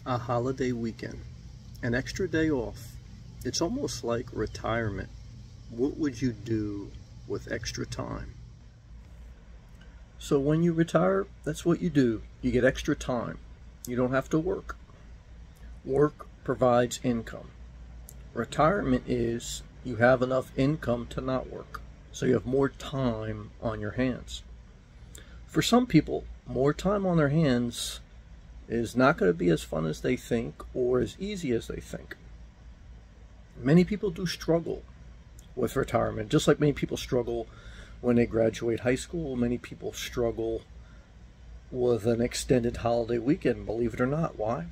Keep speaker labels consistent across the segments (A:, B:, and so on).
A: A holiday weekend, an extra day off. It's almost like retirement. What would you do with extra time? So when you retire, that's what you do. You get extra time. You don't have to work. Work provides income. Retirement is you have enough income to not work. So you have more time on your hands. For some people, more time on their hands is not going to be as fun as they think or as easy as they think. Many people do struggle with retirement, just like many people struggle when they graduate high school. Many people struggle with an extended holiday weekend, believe it or not. Why?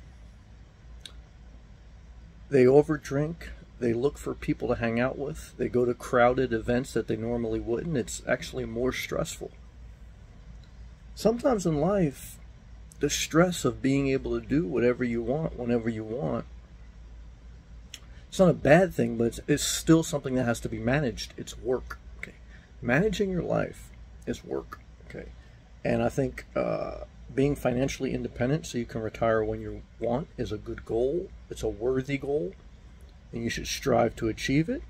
A: They overdrink, they look for people to hang out with, they go to crowded events that they normally wouldn't. It's actually more stressful. Sometimes in life, the stress of being able to do whatever you want, whenever you want, it's not a bad thing, but it's still something that has to be managed. It's work. Okay, managing your life is work. Okay, and I think being financially independent so you can retire when you want is a good goal. It's a worthy goal, and you should strive to achieve it.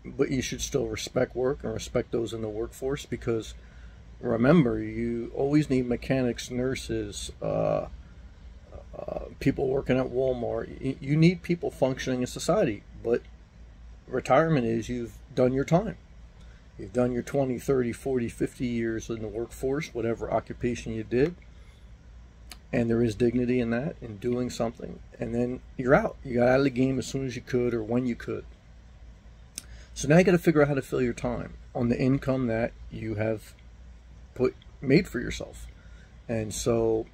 A: But you should still respect work and respect those in the workforce, because remember, you always need mechanics, nurses, people working at Walmart. You need people functioning in society. But retirement is you've done your time. You've done your 20, 30, 40, 50 years in the workforce, whatever occupation you did. And there is dignity in that, in doing something. And then you're out. You got out of the game as soon as you could or when you could. So now you got to figure out how to fill your time on the income that you have made for yourself. And so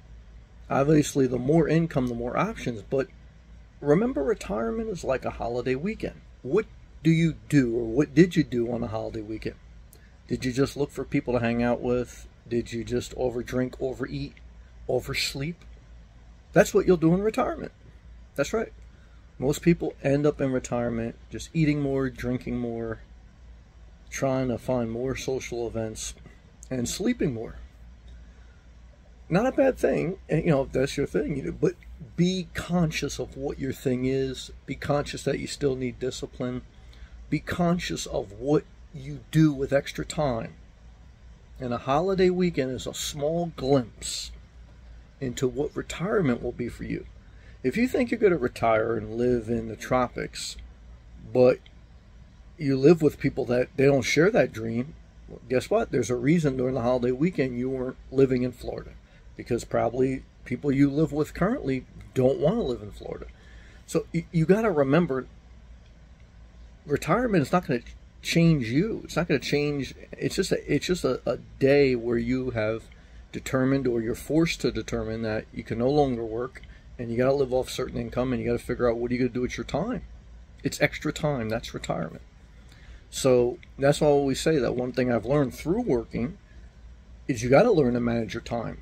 A: obviously the more income, the more options. But remember, retirement is like a holiday weekend. What do you do, or what did you do on a holiday weekend? Did you just look for people to hang out with? Did you just overdrink, overeat, oversleep? That's what you'll do in retirement. That's right. Most people end up in retirement just eating more, drinking more, trying to find more social events, and sleeping more. Not a bad thing, if that's your thing, but be conscious of what your thing is. Be conscious that you still need discipline. Be conscious of what you do with extra time. And a holiday weekend is a small glimpse into what retirement will be for you. If you think you're going to retire and live in the tropics, but you live with people that they don't share that dream, well, guess what? There's a reason during the holiday weekend you weren't living in Florida, because probably people you live with currently don't want to live in Florida. So you got to remember, retirement is not going to change you. It's not going to change. It's just a day where you have determined, or you're forced to determine, that you can no longer work and you got to live off certain income, and you got to figure out what are you going to do with your time. It's extra time. That's retirement. So that's why I always say that one thing I've learned through working is you got to learn to manage your time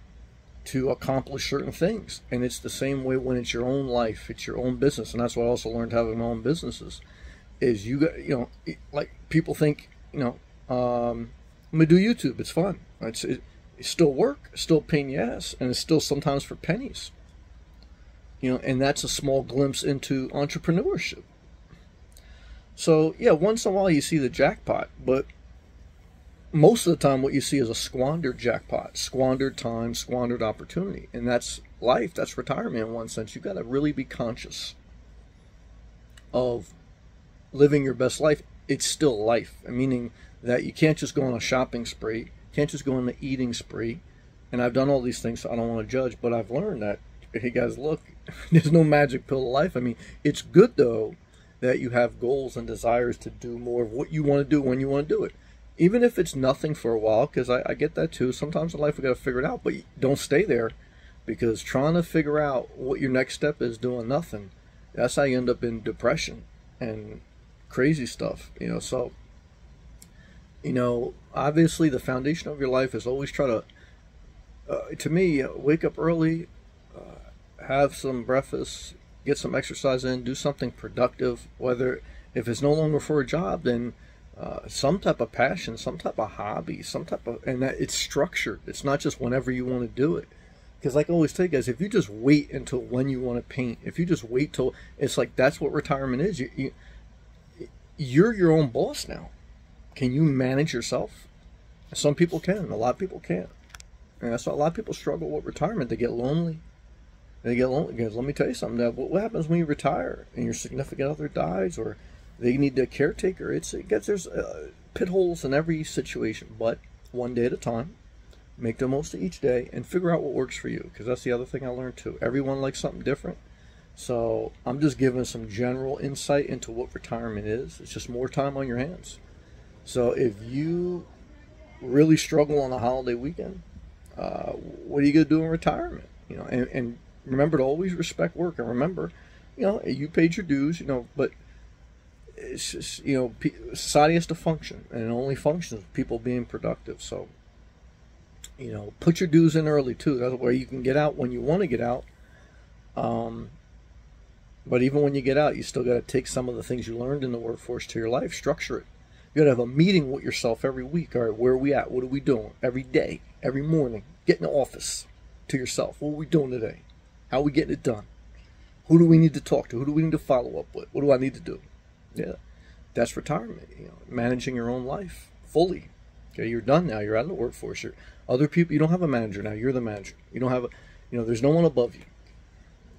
A: to accomplish certain things. And it's the same way when it's your own life, it's your own business. And that's why I also learned having my own businesses is you got, like people think, I'm going to do YouTube. It's fun. It's still work, still a pain in the ass, and it's still sometimes for pennies. And that's a small glimpse into entrepreneurship. So, yeah, once in a while you see the jackpot, but most of the time what you see is a squandered jackpot, squandered time, squandered opportunity. And that's life, that's retirement in one sense. You've got to really be conscious of living your best life. It's still life, meaning that you can't just go on a shopping spree, can't just go on an eating spree. And I've done all these things, so I don't want to judge, but I've learned that, hey guys, look, there's no magic pill to life. I mean, it's good, though, that you have goals and desires to do more of what you want to do when you want to do it. Even if it's nothing for a while, because I get that too. Sometimes in life we got to figure it out, but don't stay there, because trying to figure out what your next step is doing nothing, that's how you end up in depression and crazy stuff. So, obviously the foundation of your life is always try to me, wake up early, have some breakfast, get some exercise in, do something productive, whether if it's no longer for a job, then some type of passion, some type of hobby, and that it's structured. It's not just whenever you want to do it. Because like I always tell you guys, if you just wait until when you want to paint, if you just wait till, it's like that's what retirement is. You're your own boss now. Can you manage yourself? Some people can. A lot of people can't. And that's why a lot of people struggle with retirement. They get lonely. They get lonely because let me tell you something. That what happens when you retire and your significant other dies, or they need a caretaker? There's pit holes in every situation, but one day at a time. Make the most of each day and figure out what works for you, because that's the other thing I learned too. Everyone likes something different. So I'm just giving some general insight into what retirement is. It's just more time on your hands. So if you really struggle on a holiday weekend, what are you going to do in retirement? You know, and remember to always respect work. And remember, you know, you paid your dues, you know, but it's just, you know, society has to function, and it only functions with people being productive. So, you know, put your dues in early too. That's where you can get out when you want to get out. But even when you get out, you still got to take some of the things you learned in the workforce to your life, structure it. You got to have a meeting with yourself every week. All right, where are we at? What are we doing? Every day, every morning, get in the office to yourself. What are we doing today? How are we getting it done? Who do we need to talk to? Who do we need to follow up with? What do I need to do? Yeah, that's retirement. You know, managing your own life fully. Okay, you're done now. You're out of the workforce. You're other people. You don't have a manager now. You're the manager. You don't have a, you know, there's no one above you.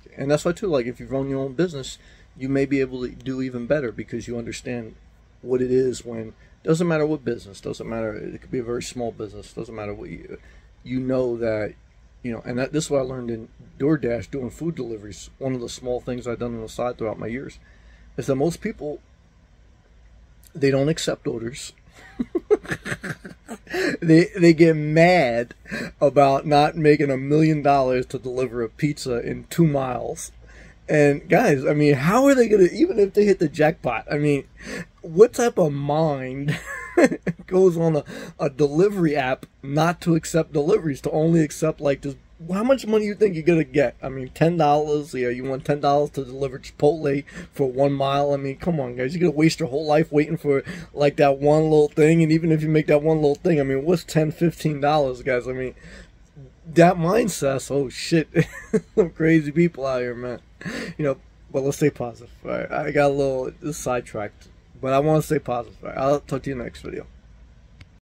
A: Okay. And that's why too. Like if you run your own business, you may be able to do even better because you understand what it is. When doesn't matter what business, doesn't matter. It could be a very small business. Doesn't matter what you know that, you know. And this is what I learned in DoorDash doing food deliveries. One of the small things I've done on the side throughout my years is that most people, they don't accept orders. They get mad about not making $1 million to deliver a pizza in 2 miles. And guys, I mean, how are they gonna, even if they hit the jackpot? I mean, what type of mind goes on a delivery app not to accept deliveries, to only accept like this? How much money you think you're gonna get? I mean, $10. Yeah, you want $10 to deliver Chipotle for 1 mile? I mean, come on, guys. You're gonna waste your whole life waiting for like that one little thing. And even if you make that one little thing, I mean, what's $10, $15, guys? I mean, that mindset. Oh shit, some crazy people out here, man. You know, but let's stay positive. All right, I got a little sidetracked, but I want to stay positive. All right, I'll talk to you next video.